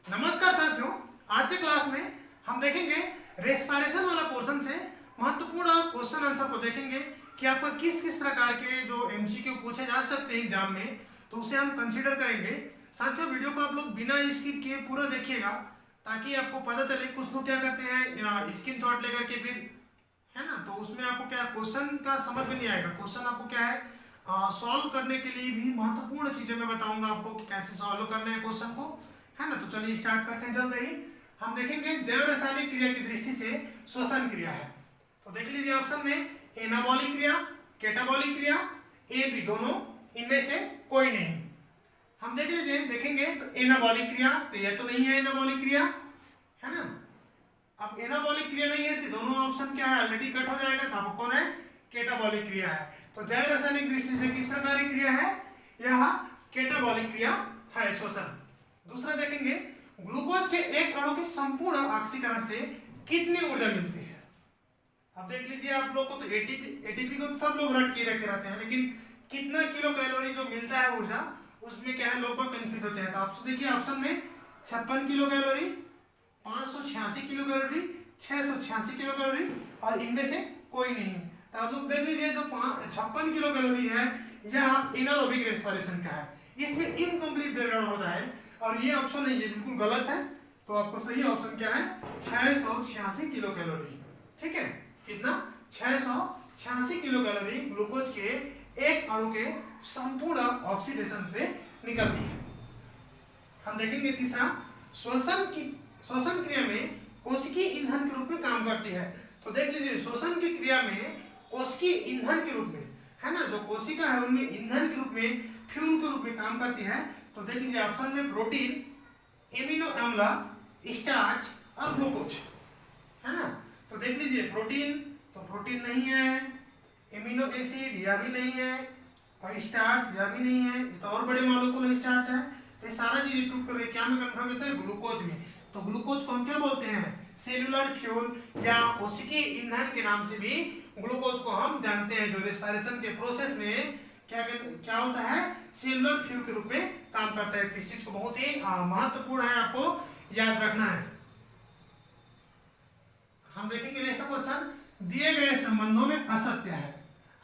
नमस्कार साथियों, आज के क्लास में हम देखेंगे रेस्पिरेशन वाला पोर्शन से महत्वपूर्ण क्वेश्चन आंसर को देखेंगे कि आपका किस किस प्रकार के जो एमसीक्यू पूछे जा सकते हैं एग्जाम में, तो उसे हम कंसीडर करेंगे। साथियों, वीडियो को आप लोग बिना स्किप किए पूरा देखिएगा ताकि आपको पता चले। कुछ लोग क्या करते हैं स्क्रीनशॉट लेकर के फिर, है ना, तो उसमें आपको क्या क्वेश्चन का समझ में नहीं आएगा। क्वेश्चन आपको क्या है सॉल्व करने के लिए भी महत्वपूर्ण चीजें मैं बताऊंगा आपको कि कैसे सॉल्व करना है क्वेश्चन को, है ना। तो चलिए स्टार्ट करते हैं जल्द ही। हम देखेंगे जैव रासायनिक क्रिया की दृष्टि से श्वसन क्रिया है। तो देख लीजिए ऑप्शन में एनाबॉलिक क्रिया, कैटाबॉलिक क्रिया, ए बी दोनों, इनमें से कोई नहीं। हम देख लीजिए, देखेंगे तो एनाबॉलिक क्रिया, तो यह तो नहीं है एनाबॉलिक क्रिया, है ना। अब एनाबॉलिक क्रिया नहीं है तो दोनों ऑप्शन क्या है, ऑलरेडी कट हो जाएगा। तो आपको कौन है, कैटाबॉलिक क्रिया है। तो जैव रासायनिक दृष्टि से किस प्रकार की क्रिया है, यह कैटाबॉलिक क्रिया है, श्वसन। दूसरा देखेंगे, ग्लूकोज के एक अणु के संपूर्ण ऑक्सीकरण से कितनी ऊर्जा मिलती है। अब देख लीजिए, आप लोग को तो एटीपी को तो सब लोग रट के रखे रहते हैं, लेकिन कितना किलो कैलोरी जो मिलता है ऊर्जा, उसमें क्या है, लोग कंफ्यूज होते हैं। तो आप देखिए ऑप्शन में 56 kilo calorie, 586 kilo calorie, 686 kilo calorie, और इनमें से कोई नहीं। तो आप लोग देख लीजिए, जो 56 किलो कैलोरी है यह एनारोबिक रेस्पिरेशन का है, इसमें इनकम्प्लीट ब्रेकडाउन होता है, और ये ऑप्शन नहीं, ये बिल्कुल गलत है। तो आपको सही ऑप्शन क्या है, 686 किलो कैलोरी। ठीक है, कितना, 686 किलो कैलोरी ग्लूकोज के एक अणु के संपूर्ण ऑक्सीडेशन से निकलती है। हम देखेंगे तीसरा, श्वसन क्रिया में कोशिकीय ईंधन के रूप में काम करती है। तो देख लीजिए, श्वसन की क्रिया में कोशिकीय ईंधन के रूप में, है ना, जो कोशिका है उनमें ईंधन के रूप में, फ्यूल के रूप में काम करती है। तो देख लीजिए ऑप्शन में प्रोटीन, एमिनो अम्ल, स्टार्च और ग्लूकोज, है ना। तो देख लीजिए प्रोटीन, तो प्रोटीन नहीं है, एमिनो एसिड यह भी नहीं है, और स्टार्च यह भी नहीं है, तो और बड़े मॉलिक्यूल स्टार्च है। तो ये सारा चीज इंक्लूड करके क्या में कन्वर्ट होता है, ग्लूकोज में। तो ग्लूकोज को हम क्या बोलते हैं, सेलुलर फ्यूल या कोशिकीय ईंधन के नाम से भी ग्लूकोज को हम जानते हैं, जो रेस्पिरेशन के प्रोसेस में क्या होता है, सेलुलर फ्यूल के रूप में काम करता है। इस चीज को बहुत ही महत्वपूर्ण है, आपको याद रखना है। हम देखेंगे नेक्स्ट क्वेश्चन, दिए गए संबंधों में असत्य है।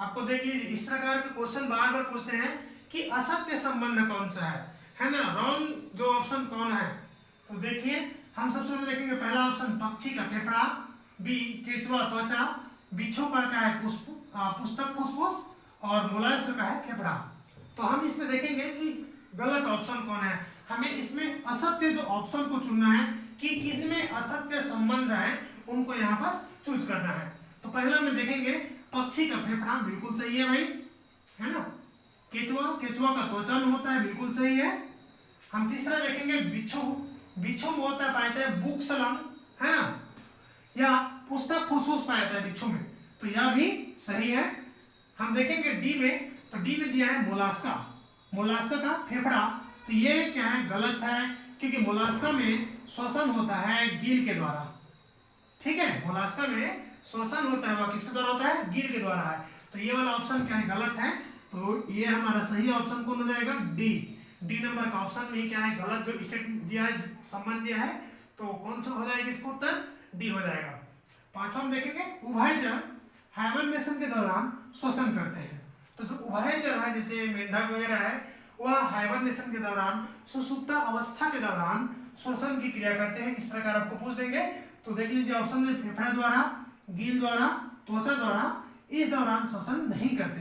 आपको देख लीजिए, इस प्रकार के क्वेश्चन बार बार पूछते हैं कि असत्य संबंध कौन सा है ना, रॉन्ग जो ऑप्शन कौन है। तो देखिए, हम सबसे पहले देखेंगे पहला ऑप्शन पक्षी का फेफड़ा, बी केंचुआ त्वचा, बिच्छू का क्या है पुस्तक फुसफुस, और मोलास्क का है फेफड़ा। तो हम इसमें देखेंगे कि गलत ऑप्शन कौन है। हमें इसमें असत्य जो ऑप्शन को चुनना है कि किसमें असत्य संबंध है, उनको यहाँ पर चूज करना है। तो पहला में देखेंगे पक्षी का फेफड़ा, बिल्कुल सही है भाई, है ना। केचुआ का त्वचा में होता है, बिल्कुल सही है। हम तीसरा देखेंगे बिच्छू में होता है, पाया है बुकसलंग, है ना, या पुस्तक फुसफुस पाया जाता है बिच्छू में, तो यह भी सही है। हम देखेंगे डी में, तो डी में दिया है मोलास्का का फेफड़ा, तो ये क्या है, गलत है, क्योंकि मोलास्का में श्वसन होता है गील के द्वारा। ठीक है, मोलास्का में श्वसन होता है, वह किसके द्वारा होता है, गील के द्वारा है। तो ये वाला ऑप्शन क्या है, गलत है। तो ये हमारा सही ऑप्शन कौन हो जाएगा, डी नंबर का ऑप्शन में क्या है, गलत जो स्टेटमेंट दिया है, संबंध दिया है, तो कौन सा हो जाएगा इसका उत्तर, डी हो जाएगा। पांचवा हम देखेंगे उभयचर हाइबरनेशन के दौरान श्वसन करते हैं। तो जो उभयचर है, जैसे मेंढक वगैरह है, वह हाइबरनेशन के दौरान, सुसुप्ता अवस्था के दौरान श्वसन की क्रिया करते हैं। इस प्रकार आपको पूछ देंगे। तो देख लीजिए ऑप्शन में फेफड़ा द्वारा, गील द्वारा, त्वचा द्वारा, इस दौरान श्वसन नहीं करते।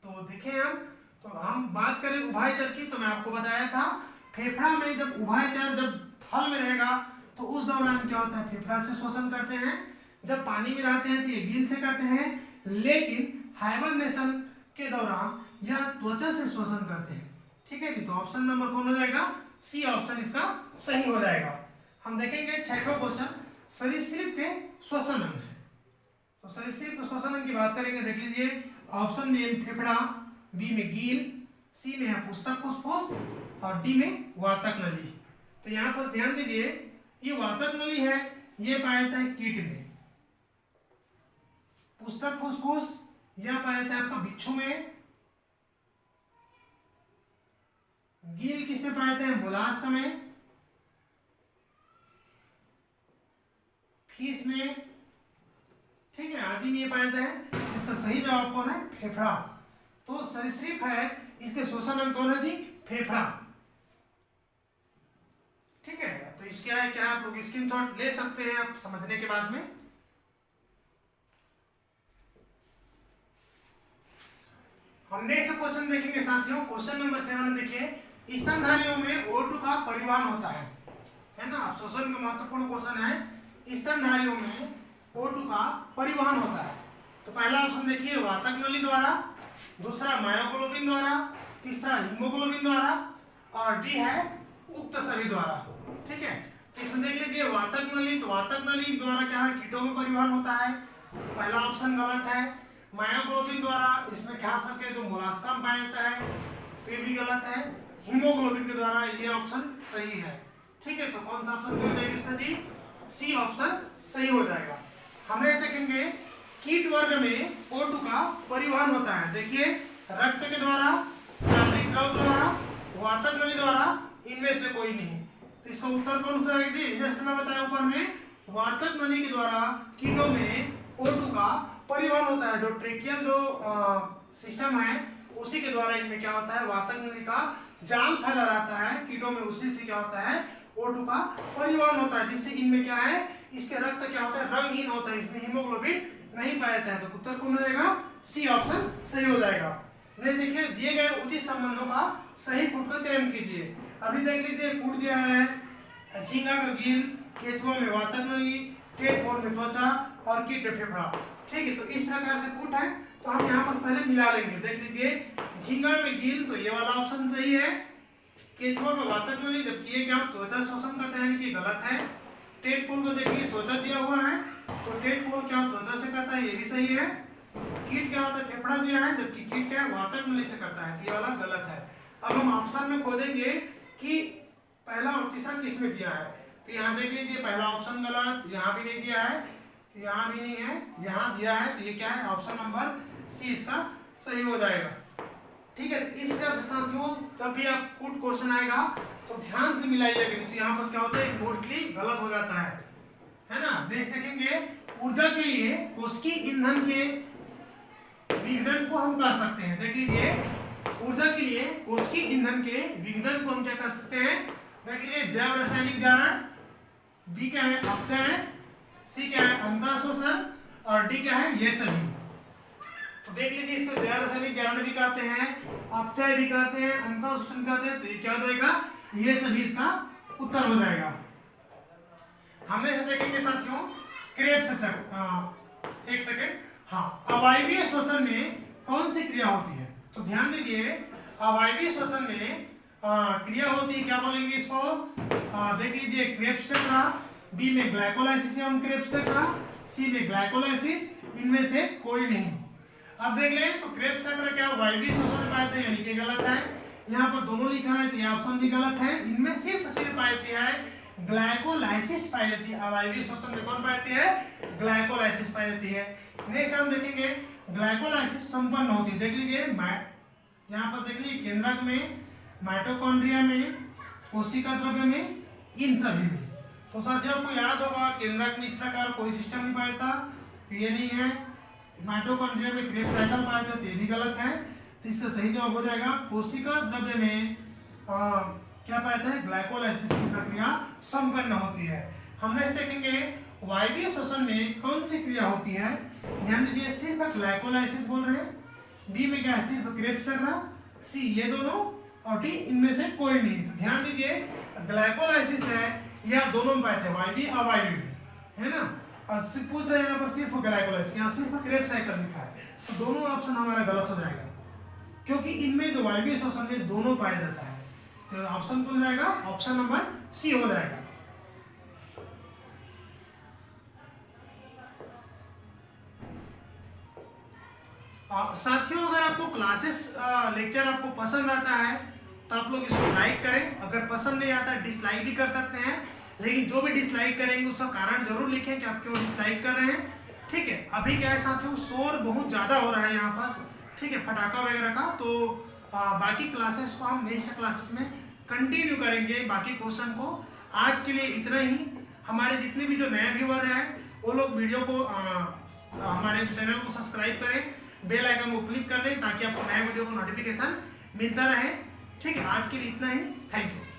तो देखें हम बात करें उभयचर की, तो मैं आपको बताया था फेफड़ा में जब उभयचर जब थल में रहेगा तो उस दौरान क्या होता है, फेफड़ा से श्वसन करते हैं। जब पानी में रहते हैं तो ये गील से करते हैं, लेकिन हाइबरनेशन के दौरान यह त्वचा से श्वसन करते हैं। ठीक है जी, तो ऑप्शन नंबर कौन हो जाएगा, सी ऑप्शन इसका सही हो जाएगा। हम देखेंगे छठवां क्वेश्चन, सरीसृप के श्वसन अंग है। तो सरीसृप के श्वसन अंग की बात करेंगे, देख लीजिए ऑप्शन में फेफड़ा, बी में गील, सी में है पुस्तक फुसफुस, और डी में वातक नली। तो यहाँ पर ध्यान दीजिए, ये वातक नली है, ये पाया जाता है कीट में। पुस्तक फुसफुस यह पाया जाता है आपका बिच्छू में, गील किसे पाए थे? मोलास्क में, फीस में, ठीक है, आदि में ये पाया जाता है। इसका सही जवाब कौन है? फेफड़ा। तो सरीसृप है, इसके श्वसन अंग कौन है जी? फेफड़ा। ठीक है, तो इसके क्या आप लोग स्क्रीनशॉट ले सकते हैं आप समझने के बाद में। हम नेक्स्ट क्वेश्चन देखेंगे साथियों, क्वेश्चन नंबर 7 देखिए। स्तनधारियों में O2 का परिवहन होता है ना। श्वसन का महत्वपूर्ण क्वेश्चन है। स्तनधारियों में O2 का परिवहन होता है। तो पहला ऑप्शन देखिए वातक नली द्वारा, दूसरा मायोग्लोबिन द्वारा, तीसरा हीमोग्लोबिन द्वारा और डी है उक्त सभी द्वारा। ठीक है, इसमें देख लीजिए वातक नली, तो वातक नली द्वारा क्या है? कीटों में परिवहन होता है, पहला ऑप्शन गलत है। मायोग्लोबिन द्वारा इसमें क्या सके जो मोलास्का में पाया जाता है, तो ये भी गलत है। हीमोग्लोबिन के द्वारा ये ऑप्शन सही है। ठीक है, तो कौन सा ऑप्शन सही हो जाएगा इसका जी? सी ऑप्शन सही हो जाएगा। हम देखेंगे कीट वर्ग में O2 का परिवहन होता है। देखिए रक्त के द्वारा, शारीरिक द्रव द्वारा, वातक नली द्वारा, इनमें से कोई नहीं। तो इसका उत्तर कौन सा है? जस्ट मैं बताया ऊपर में, वातक नली के द्वारा कीटों में O2 का परिवहन होता है। जो ट्रेकियल जो सिस्टम है उसी के द्वारा इनमें क्या होता है? वातक नली का जाल फैला रहता है कीटों में, उसी से क्या होता है? O2 का परिवहन होता है, जिससे इनमें क्या है? इसके रक्त क्या होता है? रंगहीन होता है, इसमें हीमोग्लोबिन नहीं पाया जाता है। तो उत्तर कौन हो जाएगा? सी ऑप्शन सही हो जाएगा। नहीं देखिए दिए गए उचित संबंधों का सही कूट का चयन कीजिए। अभी देख लीजिए कूट दिया है झींगा का गील, केंचुआ में वातक नली, टेटफोर में त्वचा और कीट में फेफड़ा। ठीक है, तो इस प्रकार से कूट है। तो हम यहाँ पर पहले मिला लेंगे। देख लीजिए झींगा में गील, तो ये वाला ऑप्शन सही है। केंचुआ का वातक नली, जबकि ये क्या त्वचा शोषण करता है, यानी कि गलत है। टेटफोर को देखिए त्वचा दिया हुआ है, तो टेटफोर क्या त्वचा से करता है, ये भी सही है। कीट क्या होता है? फेफड़ा दिया है, जबकि कीट क्या है? वातक नली से करता है, तो ये वाला गलत है। अब हम ऑप्शन में खोजेंगे कि पहला और तीसरा किस में दिया है। तो यहाँ देख लीजिए पहला ऑप्शन गलत, यहाँ भी नहीं दिया है, यहाँ भी नहीं है, यहाँ दिया है, तो ये क्या है? ऑप्शन नंबर सी इसका सही हो जाएगा। ठीक है, तो इसका साथियों जब भी आप कूट क्वेश्चन आएगा तो ध्यान से मिलाइएगा, नहीं तो यहाँ पर क्या होता है? मोस्टली गलत हो जाता है ना। देखेंगे ऊर्जा के लिए कोशिकीय ईंधन के विघटन को हम कर सकते हैं। देख लीजिए ऊर्जा के लिए कोशिकीय ईंधन के विघटन को हम क्या कर सकते हैं? देख लीजिए जैव रासायनिक जारण, बी क्या है? अपचयन, सी क्या है? अंतःशोषण और डी क्या है? ये सभी। तो देख लीजिए इसको जैव रासायनिक जारण भी कहते हैं, अपचय भी कहते हैं, अंतःशोषण कहते हैं। तो ये क्या हो जाएगा? ये सभी इसका उत्तर हो जाएगा। हमने देखेंगे साथियों क्रेब्स चक्र। एक सेकेंड, हाँ, अवायवीय श्वसन में कौन सी क्रिया होती है? तो ध्यान दीजिए अवायवीय श्वसन में क्रिया होती है, क्या बोलेंगे इसको? देख लीजिए क्रेब्स चक्र, बी में ग्लाइकोलाइसिस एवं क्रेब्स चक्र, सी में ग्लाइकोलाइसिस, इनमें से कोई नहीं। अब देख लें तो क्रेब्स चक्र क्या वायवीय श्वसन में पाए थे, यानी कि गलत है। यहाँ पर दोनों लिखा है तो ये ऑप्शन भी गलत है। इनमें सिर्फ पाई जाती है ग्लाइकोलाइसिस पाई जाती है। अवायवीय श्वसन में कौन पाई जाती है? ग्लाइकोलाइसिस पाई जाती है। नेक्स्ट हम देखेंगे ग्लाइकोलाइसिस संपन्न होती है। देख लीजिए यहाँ पर देख लीजिए केंद्रक में, माइटोकॉन्ड्रिया में, कोशिका द्रव्य में, इन सभी में। तो साथियों आपको याद होगा केंद्रक में इस प्रकार कोई सिस्टम नहीं पाया था, तो ये नहीं है। माइटोकॉन्ड्रिया में क्रेब्स साइकिल पाया था, तो ये भी गलत है। तो इसका सही जवाब हो जाएगा कोशिका द्रव्य में क्या पाया था? ग्लाइकोलाइसिस की प्रक्रिया संपन्न होती है। हम नेक्स्ट देखेंगे वायवीय श्वसन में कौन सी क्रिया होती है। ध्यान दीजिए सिर्फ ग्लाइकोलाइसिस बोल रहे हैं, बी में क्या है? सिर्फ क्रेब्स चक्र, सी ये दोनों और डी इनमें से कोई नहीं। तो ध्यान दीजिए ग्लाइकोलाइसिस है यह दोनों में पाए थे, वायवीय अवायवीय में, है ना। और पूछ रहे हैं यहाँ पर सिर्फ ग्लाइकोलाइसिस, यहाँ सिर्फ क्रेब्स साइकिल लिखा है, तो दोनों ऑप्शन हमारा गलत हो जाएगा, क्योंकि इनमें जो वायवीय श्वसन में दोनों पाया जाता है। तो ऑप्शन कौन जाएगा? ऑप्शन नंबर सी हो जाएगा। साथियों अगर आपको क्लासेस लेक्चर आपको पसंद आता है तो आप लोग इसको लाइक करें, अगर पसंद नहीं आता डिसलाइक भी कर सकते हैं, लेकिन जो भी डिसलाइक करेंगे उसका कारण जरूर लिखें कि आप क्यों डिसलाइक कर रहे हैं। ठीक है, अभी क्या है साथियों शोर बहुत ज़्यादा हो रहा है यहाँ पास, ठीक है, पटाखा वगैरह का, तो बाकी क्लासेस को हम नेक्स्ट क्लासेस में कंटिन्यू करेंगे बाकी क्वेश्चन को। आज के लिए इतना ही। हमारे जितने भी जो नए व्यूअर हैं वो लोग वीडियो को हमारे चैनल को सब्सक्राइब करें, बेल आइकन को क्लिक कर लें ताकि आपको नए वीडियो को नोटिफिकेशन मिलता रहे। ठीक है, आज के लिए इतना ही। Thank you.